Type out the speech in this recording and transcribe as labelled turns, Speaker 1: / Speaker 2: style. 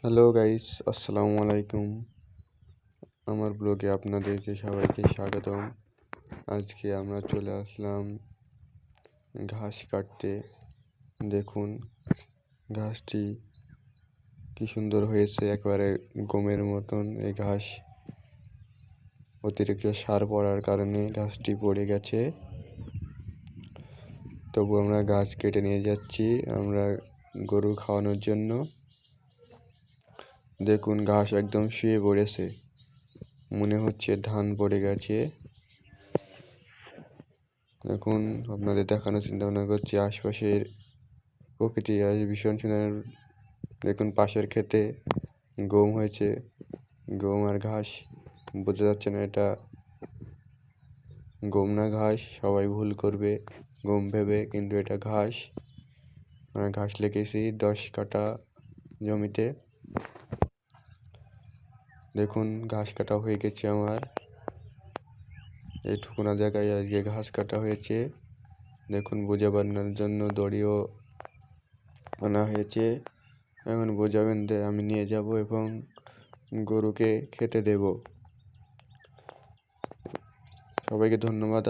Speaker 1: Hello guys, আসসালামু আলাইকুম। আমার ব্লগে আপনাদেরকে সবাইকে স্বাগতম। আজকে আমরা চলে আসলাম ঘাস কাটতে। দেখুন ঘাসটি কি সুন্দর হয়েছে, একেবারে গমের মতন। এই ঘাস অতিরিক্ত সার পড়ার কারণে ঘাসটি পড়ে গেছে, তবু আমরা ঘাস কেটে নিয়ে যাচ্ছি আমরা গরু খাওয়ানোর জন্য। দেখুন ঘাস একদম শুয়ে পড়েছে, মনে হচ্ছে ধান পড়ে গেছে। এখন আপনাদের দেখানোর চিন্তা ভাবনা করছি আশপাশের প্রকৃতি আজ ভীষণ সুন্দর। দেখুন পাশের ক্ষেতে গম হয়েছে, গম আর ঘাস বোঝা যাচ্ছে না এটা গম না ঘাস, সবাই ভুল করবে গম ভেবে, কিন্তু এটা ঘাস। আমরা ঘাস লেগেছি 10 কাঠা জমিতে। দেখুন ঘাস কাটা হয়ে গেছে আমার, এইটুকুনা জায়গায় আজকে ঘাস কাটা হয়েছে। দেখুন বোঝা বানানোর জন্য দড়িও আনা হয়েছে। এখন বোঝা বেঁধে আমি নিয়ে যাব এবং গরুকে খেতে দেব। সবাইকে ধন্যবাদ।